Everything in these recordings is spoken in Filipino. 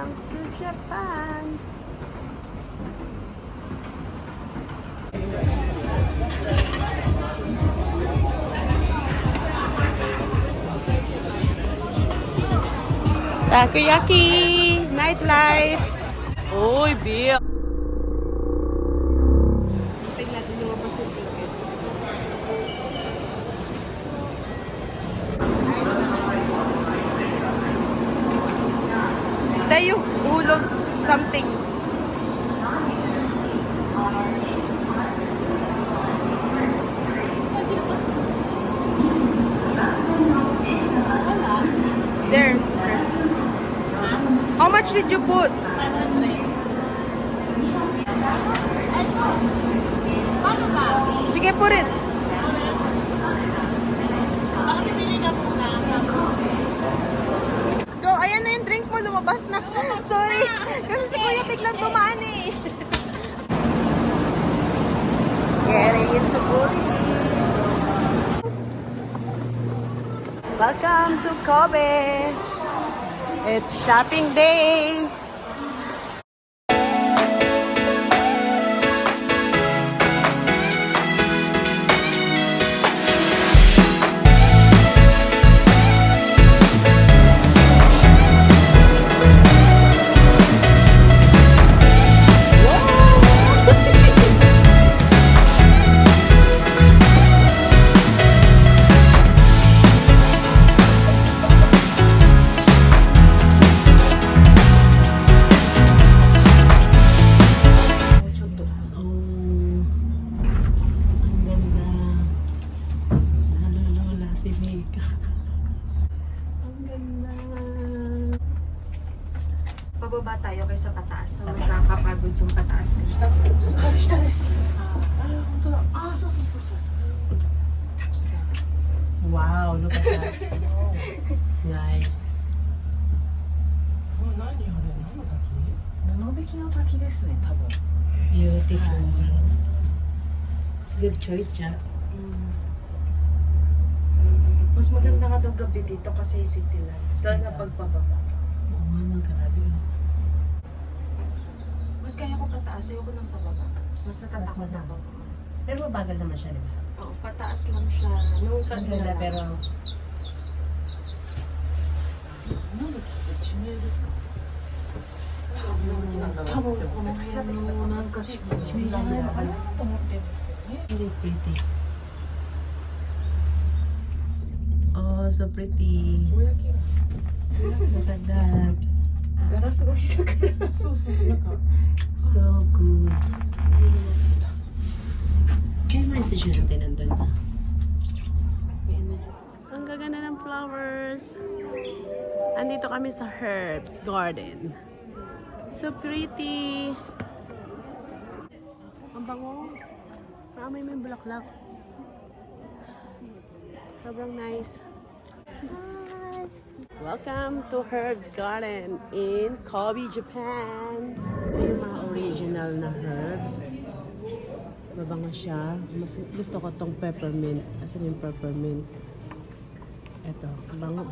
Welcome to Japan. Takoyaki! Nightlife! Uy, Bill! Tingnan natin yung mga ticket. Tayo, ulog something. There. How much did you put? Sige, put it. Go, ayan na yung drink mo, lumabas na. Sorry, kasi si Kuya biglang dumaan eh. Getting into booty. Welcome to Kobe. It's shopping day. Pababa tayo kaysa pataas na mas nakakapagod yung pataas. Wow, look at that. Nice. Beautiful. Good choice, Chat. Mas maganda ka daw gabi dito kasi city lights. Lalo na pagpababa. Oo nga, grabe. Mas kaya ko pataas, ayoko ng pababa. Mas natatakot na ako. Pero mabagal naman siya, di ba? Oo, pataas lang siya. Nung Ang ganda, pero... Very pretty. Oh, so pretty. Look at that. So good. Kaya message natin nandun na. Ang gaganda ng flowers. Andito kami sa Herbs Garden. So pretty. Ang bango. May bulaklak. Sobrang nice. Hi! Welcome to Herbs Garden in Kobe, Japan. Ito yung mga original na herbs. Mabango siya. Mas gusto ko tong peppermint. Asan yung peppermint? Ito, bango.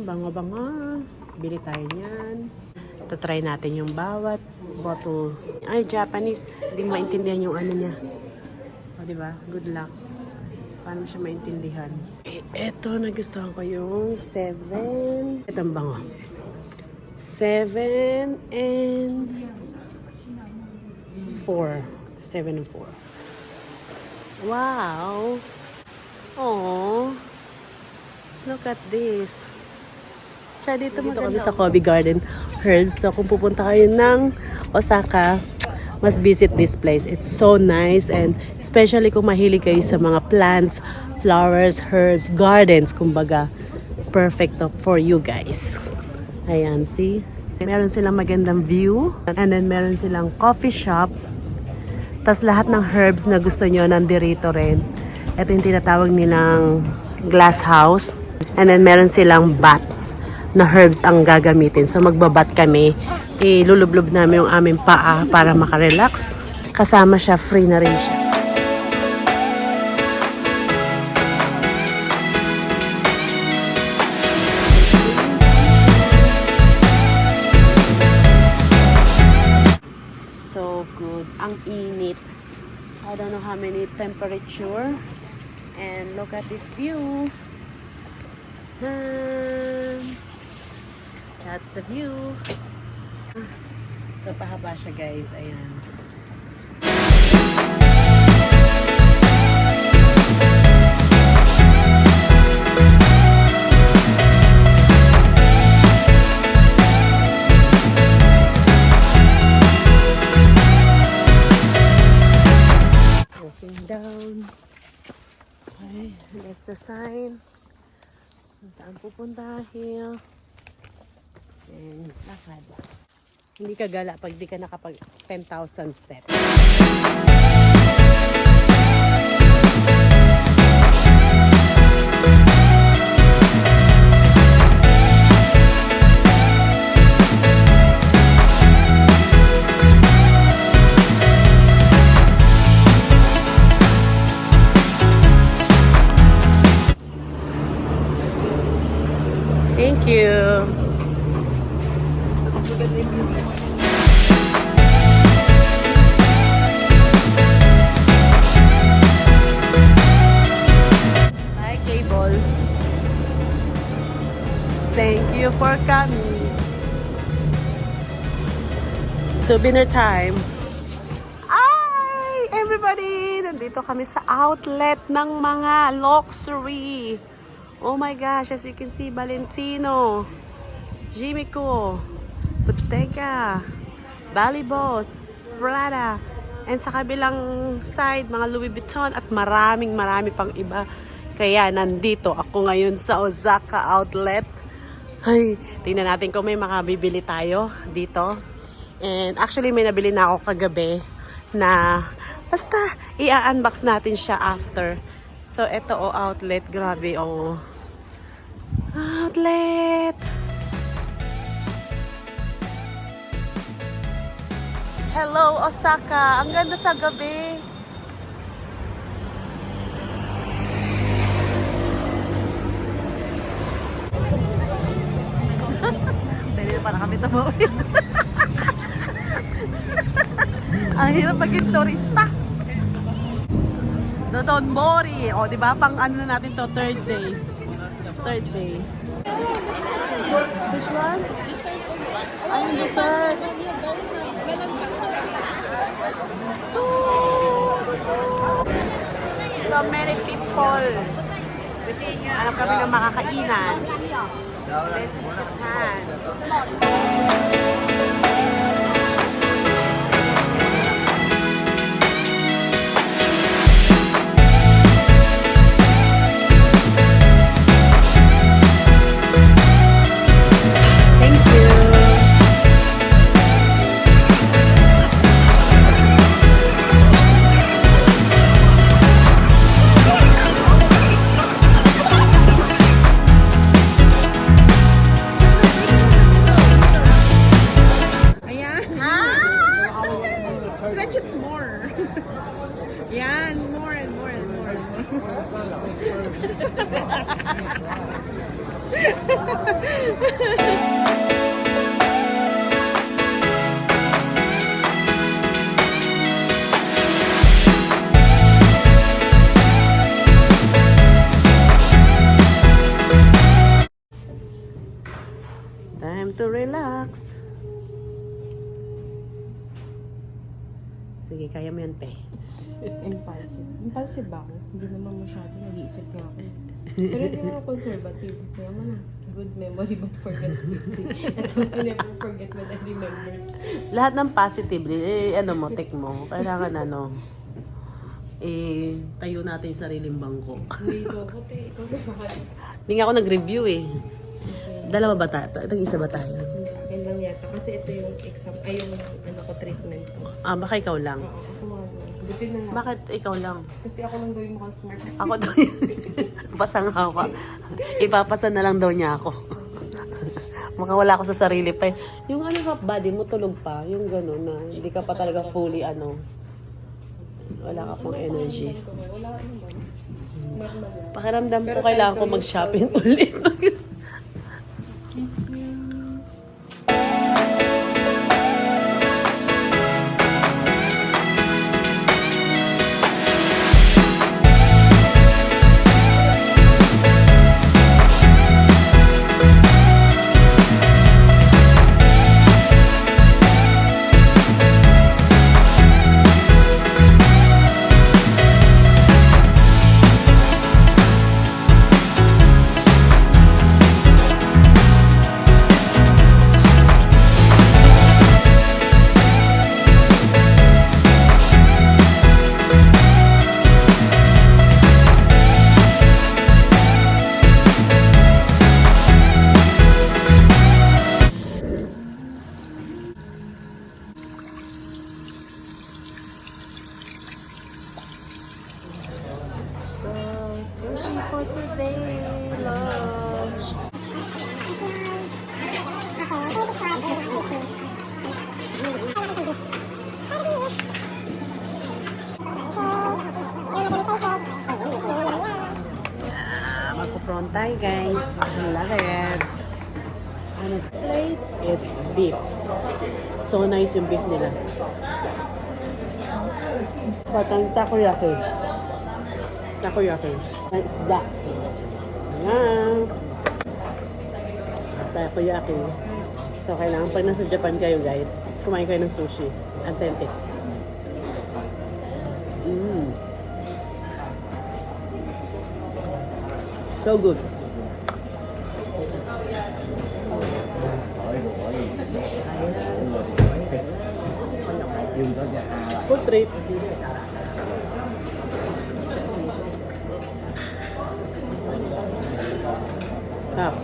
Bango-bango. Bili tayo niyan. Try natin yung bawat bottle. Ay, Japanese. Hindi maintindihan yung ano niya. O, diba? Good luck. Paano siya maintindihan? Eto, nagustuhan ko yung 7. Itong bango. 7 and 4. 7 and 4. Wow! Oh, look at this. Siya dito kami sa Kobe Garden Herbs. So kung pupunta kayo ng Osaka, must visit this place. It's so nice, and especially kung mahilig kayo sa mga plants, flowers, herbs, gardens, kumbaga, perfect for you guys. Ayan, see? Meron silang magandang view, and then meron silang coffee shop. Tapos lahat ng herbs na gusto nyo nandirito rin. Ito yung tinatawag nilang glass house. And then meron silang bath na herbs ang gagamitin. So magbabat kami. Ilulublob namin yung aming paa para makarelax. Kasama siya, free na rin siya. Sobrang init. I don't know how many temperature. And look at this view. That's the view. So, pahaba siya guys. Ayan. Walking down. Okay, that's the sign. Kung saan pupuntahin. And lakad. Hindi ka gala pag di ka nakapag 10,000 steps. Thank you. Hi, Cable. Thank you for coming. Souvenir time. Hi, everybody! Nandito kami sa outlet ng mga luxury. Oh my gosh, as you can see, Valentino, Jimico, Bottega, Bali Boss, Prada, and sa kabilang side, mga Louis Vuitton at marami pang iba. Kaya nandito ako ngayon sa Osaka Outlet. Ay, tingnan natin kung may makabibili tayo dito. And actually, may nabili na ako kagabi na basta i-unbox natin siya after. So, eto outlet. Grabe, outlet! Hello, Osaka! Ang ganda sa gabi! Dahil para kami tumawid. Ang hirap maging turista. Dotonbori. O, di ba? Pang ano na natin to, third day. Third day. Which one? Ay, dessert. So many people. Alam kami ng makakainan. This is Japan. Stretch it more. Yan, more and more and more and more. Time to relax. Sige, kaya mo yan, te. Impulsive. Impulsive ba ako? Hindi naman masyado nag-iisip nga ako. Pero hindi naman conservative. Kaya man, good memory but forgets quickly. At I never forget when I remembers. Lahat ng positive, take mo. Kailangan tayo natin yung sariling bangko. Dito ako, te. Ikaw sa bakal. Hindi nga ako nag-review eh. Dalawa ba tayo? Itong isa ba tayo? Akin lang yata. Kasi ito yung exam, ay yung treatment ko. Ah, baka ikaw lang. Oo, ako nga. Buti na lang. Bakit ikaw lang? Kasi ako lang gawin mo kang smart. Ako daw pasang ako. Ipapasa na lang daw niya ako. Makawala ako sa sarili pa. Yung half body mo tulog pa. Yung gano'n na hindi ka pa talaga fully wala ka pong energy. Wala naman. Normal lang. Pakiramdam ko kailangan ko mag-shopping ulit. tayo guys. Love it. And it's plate, it's beef. So nice yung beef nila. Patang takoyaki. Takoyaki. And isda. Ayan. Takoyaki. So kailangan pag nasa Japan kayo guys, kumain kayo ng sushi. Authentic. So good. Food trip. Tap.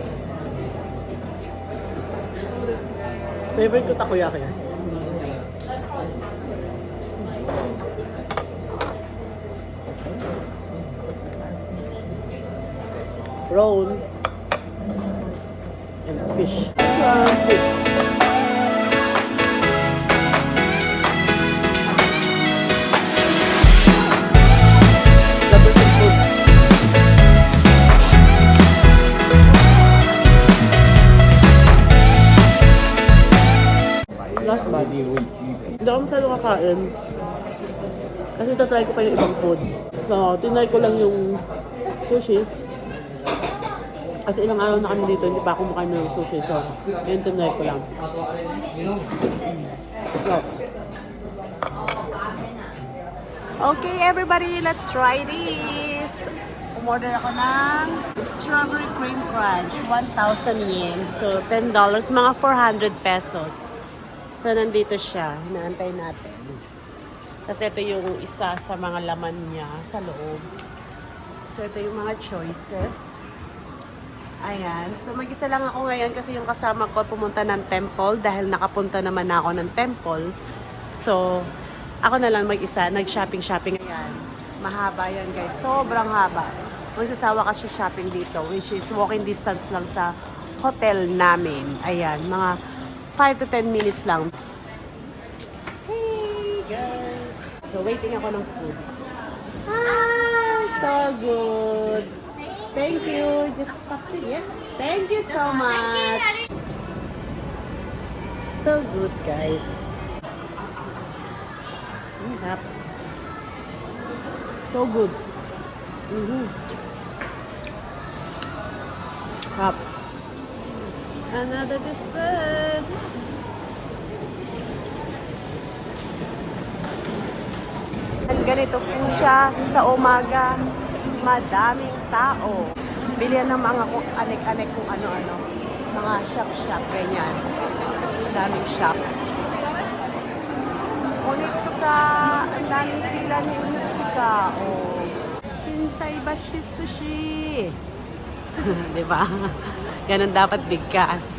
Favorite ko takoyaki. Roll and fish. Last bad. Hindi ako masyado kakain. Kasi try ko pa yung ibang food. So, tinry ko lang yung sushi. Kasi ilang araw na kami dito, hindi pa ako makain ng sushi. So, yun tinry ko lang. So. Okay, everybody, let's try this. Umorder ako ng strawberry cream crunch. 1,000 yen. So, $10. Mga 400 pesos. So, nandito siya. Hinaantay natin. Kasi ito yung isa sa mga laman niya sa loob. So, ito yung mga choices. Ayan. So, mag-isa lang ako ngayon kasi yung kasama ko pumunta ng temple dahil nakapunta naman ako ng temple. So, ako na lang mag-isa. Nag-shopping-shopping. Ayan. Mahaba yan, guys. Sobrang haba. Magsasawa ka siya shopping dito, which is walking distance lang sa hotel namin. Ayan. Mga 5 to 10 minutes lang. Hey, guys. So, waiting ako ng food. Ah, so good. Thank you. Just pop it. Yeah. Thank you so much. So good, guys. So good. Hop. Another dessert. Ganito po siya sa umaga. Madaming tao. Bilihan ng mga anek-anek kung ano-ano. Mga shop-shop, ganyan. Daming shop. Onitsuka. Ang daming pila ni Onitsuka. Oh. Shinsai Bashi Sushi. Diba? Ganun dapat bigkas.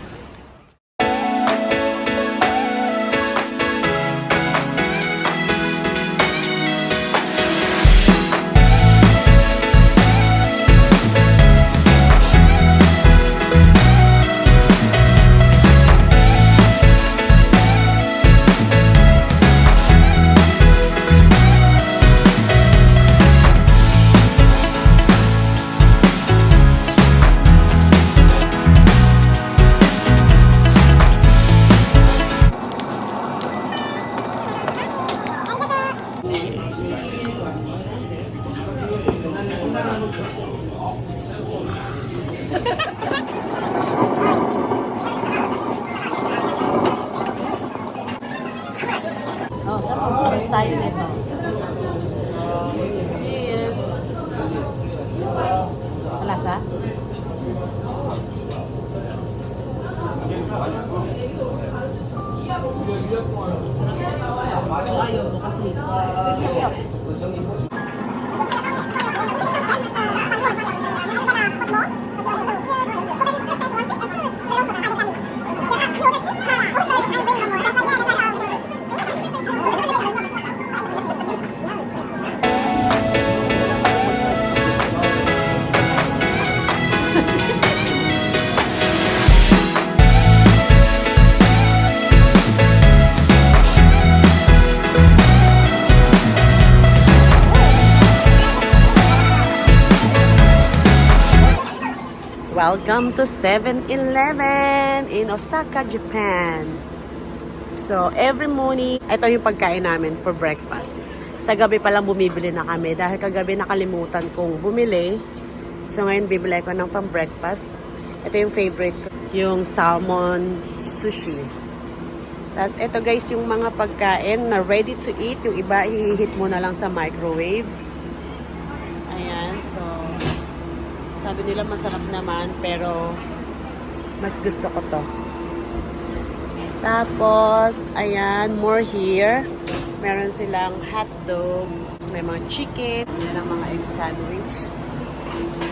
First tayo nito. Cheers! Malasa? Ayaw mo kasi. Welcome to 7-Eleven in Osaka, Japan. So, every morning, ito yung pagkain namin for breakfast. Sa gabi pa lang bumibili na kami dahil kagabi nakalimutan kong bumili. So, ngayon bibili ko ng pang-breakfast. Ito yung favorite ko, yung salmon sushi. Tapos, ito guys, yung mga pagkain na ready to eat. Yung iba, i-heat mo na lang sa microwave. Ayan, so, sabi nila masarap naman, pero mas gusto ko to. Tapos, ayan, more here. Meron silang hotdog. May mga chicken. Ayan ang mga egg sandwich.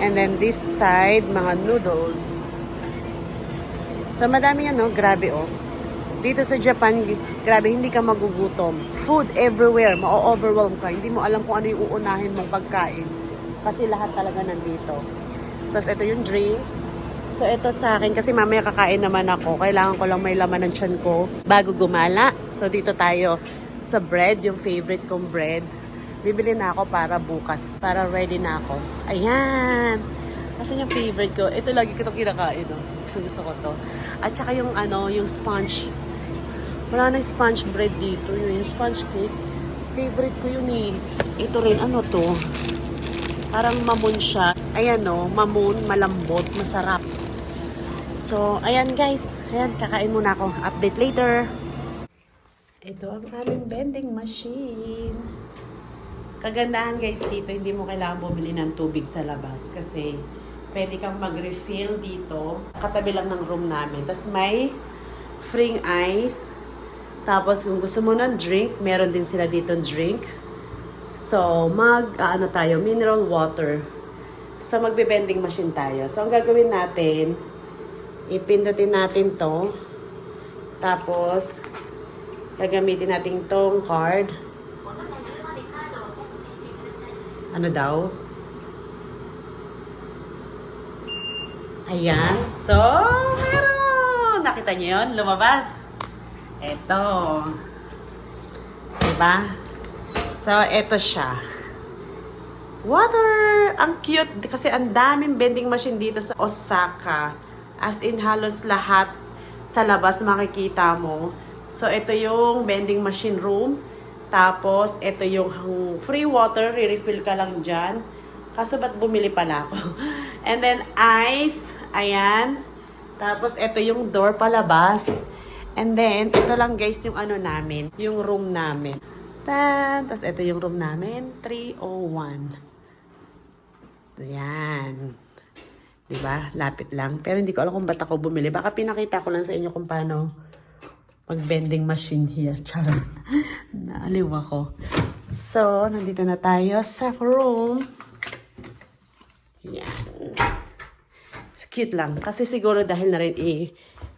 And then this side, mga noodles. So, madami yan, no? Grabe, oh. Dito sa Japan, grabe, hindi ka magugutom. Food everywhere. Ma-overwhelm ka. Hindi mo alam kung ano yung uunahin mong pagkain. Kasi lahat talaga nandito. So, ito yung drinks. So, ito sa akin, kasi mamaya kakain naman ako. Kailangan ko lang may laman ng tiyan ko bago gumala. So, dito tayo sa bread, yung favorite kong bread. Bibili na ako para bukas, para ready na ako. Ayan! Kasi yung favorite ko, ito lagi ko itong kinakain, no? Gusto ko to. At saka yung, yung sponge. Wala na yung sponge bread dito. Yung sponge cake. Favorite ko yun eh. Ito rin, ano to? Parang mamon siya. Ayan no, mamon, malambot, masarap. So, ayan guys. Ayan, kakain muna ako. Update later. Ito ang aming vending machine. Kagandahan guys dito, hindi mo kailangan bumili ng tubig sa labas. Kasi, pwede kang mag-refill dito. Katabi lang ng room namin. Tapos may free ice. Tapos kung gusto mo ng drink, meron din sila dito drink. So, tayo, mineral water. So, magbe-vending machine tayo. So, ang gagawin natin, ipindutin natin to. Tapos, gagamitin natin tong card. Ano daw? Ayan. So, meron! Nakita niyo yun? Lumabas. Eto. Diba? So, eto siya. Water! Ang cute. Kasi ang daming vending machine dito sa Osaka. As in, halos lahat sa labas makikita mo. So, ito yung vending machine room. Tapos, ito yung free water. Re-refill ka lang dyan. Kaso, ba't bumili pala ako? And then, ice. Ayan. Tapos, ito yung door palabas. And then, ito lang guys yung namin. Yung room namin. Tapos, ito yung room namin. 301. Ayan. Diba? Lapit lang. Pero hindi ko alam kung ba't ako bumili. Baka pinakita ko lang sa inyo kung paano mag-vending machine here. Charot. Naaliw ako. So, nandito na tayo sa room. Yan. Cute lang. Kasi siguro dahil na rin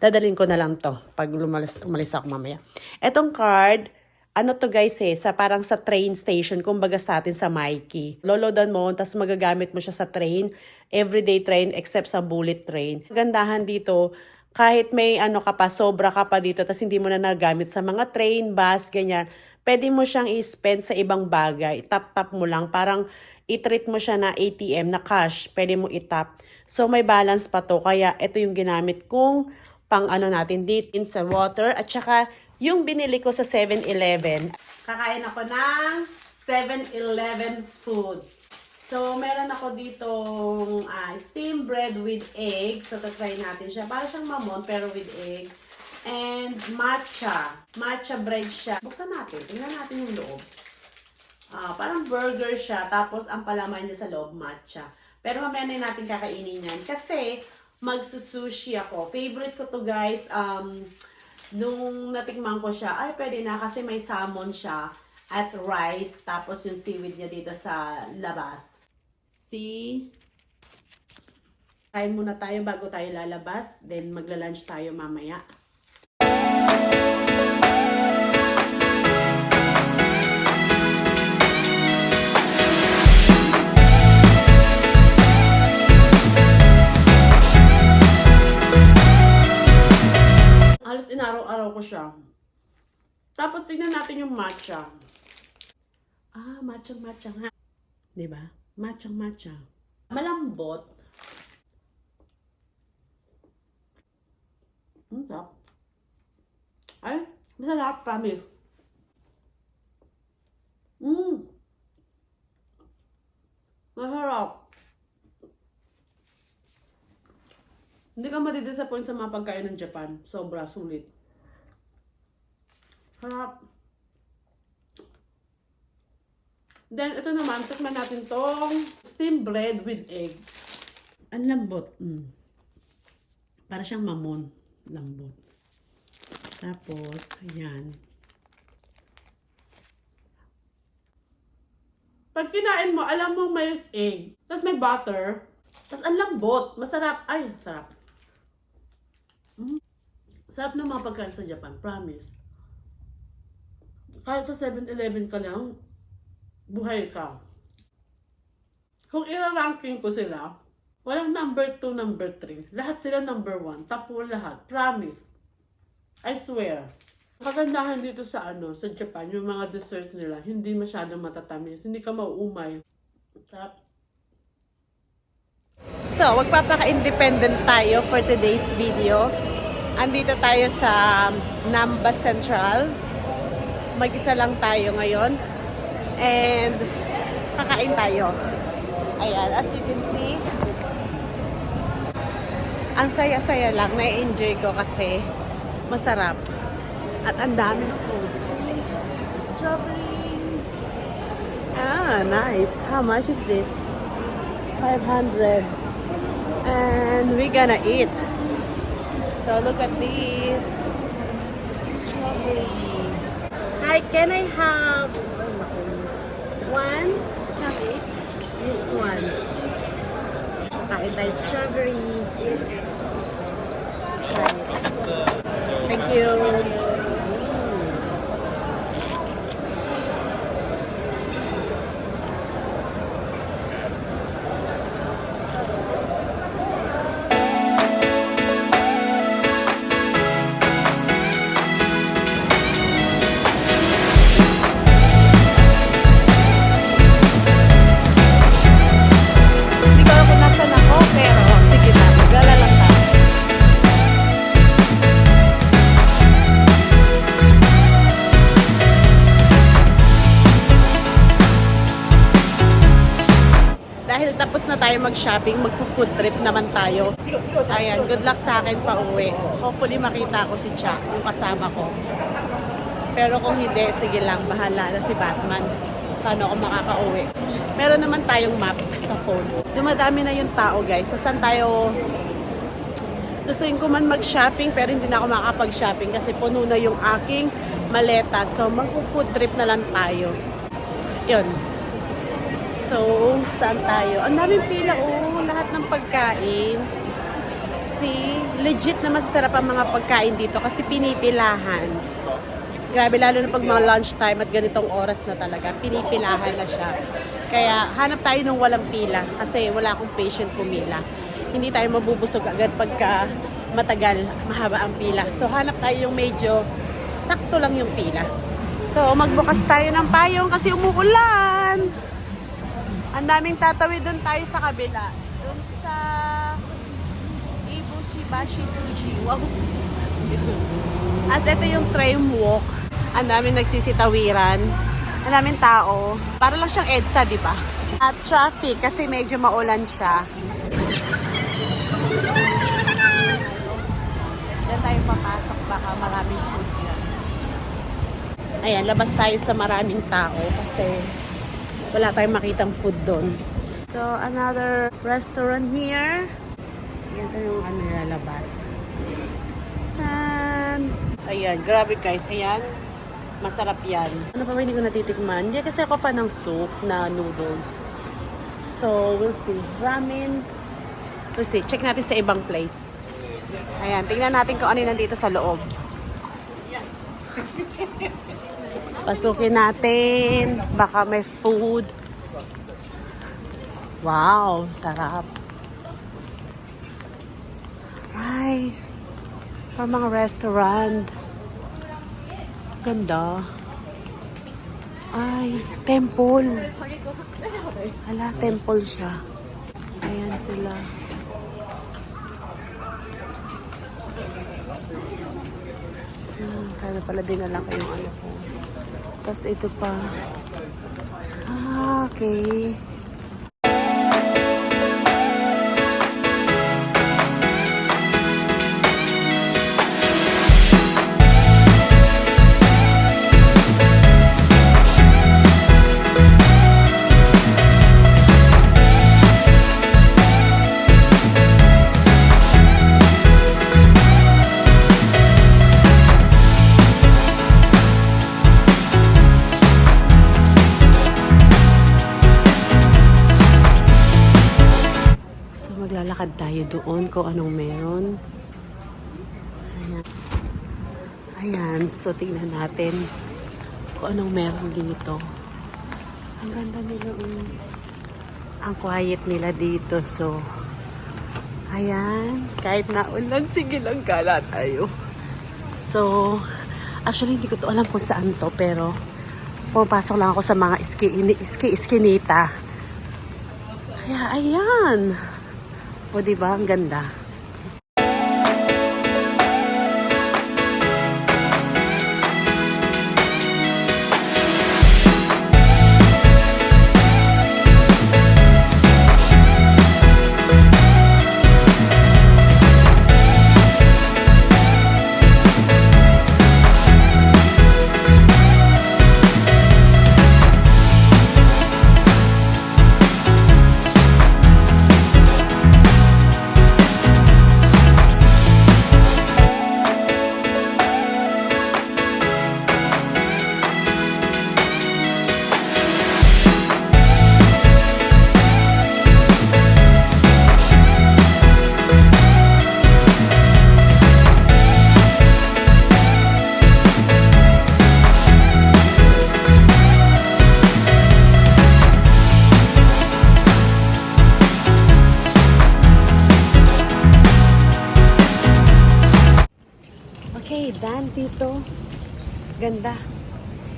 dadalhin ko na lang to pag umalis ako mamaya. Etong card, ano to guys parang sa train station, kumbaga sa atin sa Mikey. Loloadan mo, tapos magagamit mo siya sa train, everyday train except sa bullet train. Gandahan dito, kahit may ka pa, sobra ka pa dito, tapos hindi mo na nagamit sa mga train, bus, ganyan, pwede mo siyang i-spend sa ibang bagay. Tap-tap mo lang, parang i-treat mo siya na ATM, na cash, pwede mo i-tap. So may balance pa to, kaya ito yung ginamit kong pang natin dito sa water, at saka yung binili ko sa 7-Eleven. Kakain ako ng 7-Eleven food. So, meron ako ditong steamed bread with egg. So, try natin siya. Para siyang mamon, pero with egg. And matcha. Matcha bread siya. Buksan natin. Tingnan natin yung loob. Parang burger siya. Tapos, ang palaman niya sa loob, matcha. Pero mamaya na natin kakainin yan. Kasi, magsusushi ako. Favorite ko to guys. Nung natikman ko siya, ay pwede na kasi may salmon siya at rice, tapos yung seaweed niya dito sa labas. See? Kain muna tayo bago tayo lalabas, then magla-lunch tayo mamaya. Halos inaraw-araw ko siya. Tapos tingnan natin yung matcha. Matcha nga. Diba? Matcha. Malambot. Sarap. Ay, masarap, promise. Masarap. Hindi ka madidisappoint sa mga pagkain ng Japan. Sobra, sulit. Sarap. Then, ito naman, tikman natin tong steamed bread with egg. Ang lambot. Para siyang mamon. Lambot. Tapos, ayan. Pag kinain mo, alam mo may egg. Tapos may butter. Tapos ang lambot. Masarap. Ay, sarap. Sarap ng mga pagkain sa Japan. Promise. Kahit sa 7-Eleven ka lang, buhay ka. Kung ira-ranking ko sila, walang number 2, number 3. Lahat sila number 1. Top 1 lahat. Promise. I swear. Kagandahan dito sa sa Japan, yung mga dessert nila, hindi masyadong matatamis. Hindi ka mauumay. Sarap. So, magpapaka-independent tayo for today's video. Andito tayo sa Namba Central. Mag-isa lang tayo ngayon. And kakain tayo. Ayan, as you can see, ang saya-saya lang. Na-enjoy ko kasi masarap. At ang dami ng food. See? Strawberry. Ah, nice. How much is this? 500. And we're gonna eat. So look at this. It's strawberry. Hi, can I have one? Okay. This one. Kain tayo strawberry. Try it. Thank you. Hindi ko alam kung nasan ako, pero sige na, magala lang tayo. Dahil tapos na tayo mag-shopping, magpo-food trip naman tayo. Ayan, good luck sa akin pa uwi. Hopefully makita ko si Chuck, yung kasama ko. Pero kung hindi, sige lang, bahala na si Batman. Paano ako makaka-uwi? Meron naman tayong map sa phones. Dumadami na yung tao, guys. So, saan tayo? Gustuin ko man mag-shopping, pero hindi na ako makakapag-shopping kasi puno na yung aking maleta. So, magpo-food trip na lang tayo. Yun. So, saan tayo? Ang daming pila, lahat ng pagkain. Legit na masasarap ang mga pagkain dito kasi pinipilahan. Grabe, lalo na pag mga lunchtime at ganitong oras na talaga, pinipilahan na siya. Kaya hanap tayo ng walang pila kasi wala akong patient pumila. Hindi tayo mabubusog agad pagka matagal, mahaba ang pila. So, hanap tayo yung medyo sakto lang yung pila. So, magbukas tayo ng payong kasi umuulan. Ang daming tatawid doon tayo sa kabila. Doon sa Ibushibashi Sushi. Wow. As ito yung train walk. Ang daming nagsisitawiran. Ang daming tao. Para lang siyang EDSA, di ba? At traffic kasi medyo maulan siya. Diyan tayo papasok. Baka maraming food dyan. Ayan, labas tayo sa maraming tao kasi wala tayong makitang food doon. So, another restaurant here. Ito yung nilalabas. And, ayan, grabe guys. Ayan, masarap yan. Ano pa ba hindi ko natitikman? Hindi kasi ako pa ng soup na noodles. So, we'll see. Ramen. We'll see. Check natin sa ibang place. Ayan, tingnan natin kung ano yung nandito sa loob. Yes. Pasukin natin. Baka may food. Wow, sarap. Ay, parang mga restaurant. Ganda. Ay, temple. Hala, temple siya. Ayan sila. Kaya pala dinala ko yung ano ko. Tapos ito pa. Okay. Maglalakad tayo doon kung anong meron. Ayan. Ayan. So, tingnan natin kung anong meron dito. Ang ganda nila. Ang quiet nila dito. So, ayan. Kahit naulan, sige lang gala tayo. So, actually, hindi ko to alam kung saan to. Pero, pumapasok lang ako sa mga iskinita. Kaya, ayan. O, diba? Ang ganda. Okay, done dito. Ganda.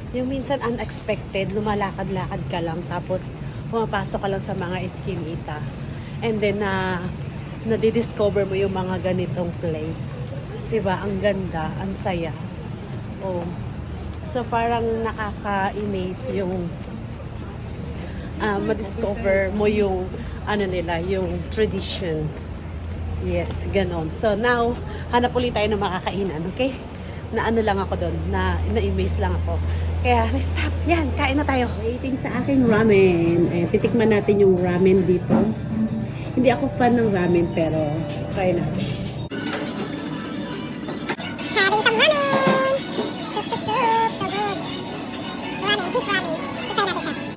Yung minsan unexpected, lumalakad-lakad ka lang tapos pumapasok ka lang sa mga eskinita. And then nadidiscover mo yung mga ganitong place. 'Di ba? Ang ganda, ang saya. Oh. So parang nakaka-amaze yung madiscover mo yung ano nila, yung tradition. Yes, ganon. So now, hanap ulit tayo ng makakainan, okay? Na ano lang ako doon, na-amaze lang ako. Kaya, stop. Yan, kain na tayo. Waiting sa aking ramen. Titikman natin yung ramen dito. Hindi ako fan ng ramen, pero try natin. Having some ramen! Soup, soup, soup. So good. So ramen, beef ramen. So try natin siya.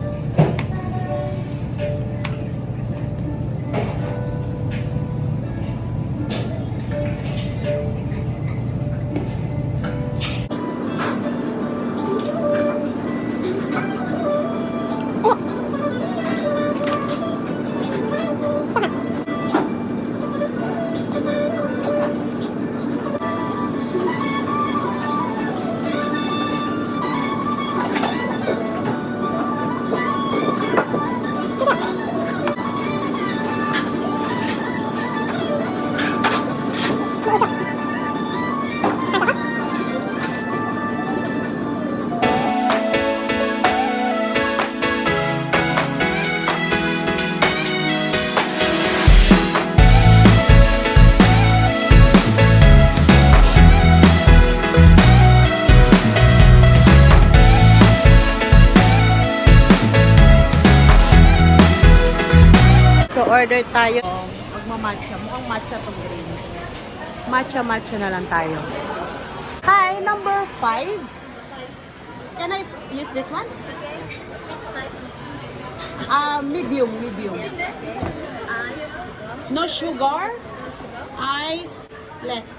So, order tayo. Magmamatcha. Mukhang matcha itong green. Matcha na lang tayo. Hi, number 5. Can I use this one? Medium. No sugar? Ice? Less.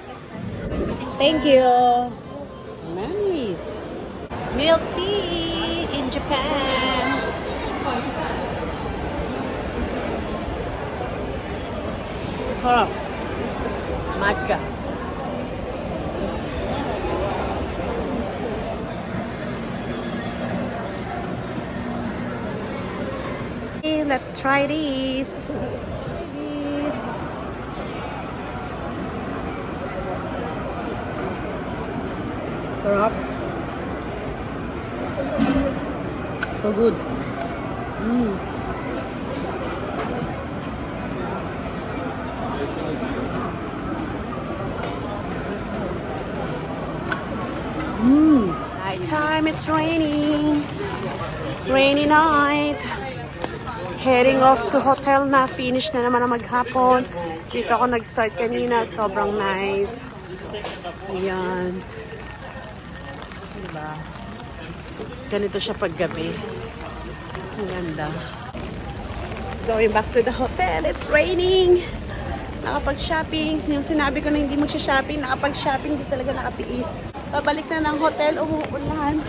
Thank you. Nice. Milk tea in Japan. Harap. Matcha. Okay, let's try these. Sarap. So good. Mm. Nighttime, it's raining. Rainy night. Heading off to hotel na. Finish na naman ang maghapon. Dito ako nag-start kanina. Sobrang nice. Ayan. Diba? Ganito siya paggabi. Ang ganda. Going back to the hotel. It's raining. Nakapag-shopping. Yung sinabi ko na hindi magsha-shopping, nakapag-shopping, hindi talaga nakatiis. Pabalik na ng hotel, umuulan.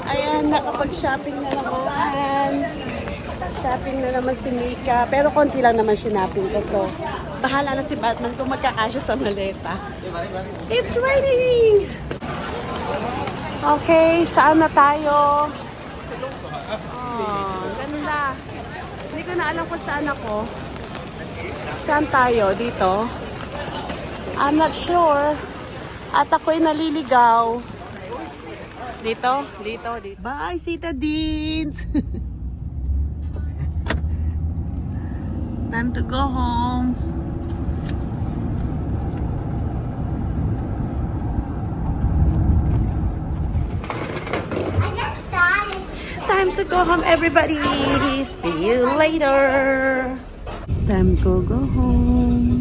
Ayan, nakapag-shopping na naman. Shopping na naman si Mika. Pero konti lang naman sinapin ko. So, bahala na si Batman kung magkakasya sa maleta. It's raining! Okay, saan na tayo? Oh, ganda. Hindi ko na alam kung saan ako. Saan tayo? Dito? I'm not sure. At ako'y naliligaw. Dito? Dito? Dito. Bye, Sita Deans! Time to go home. Time to go home, everybody. See you later. Time to go home.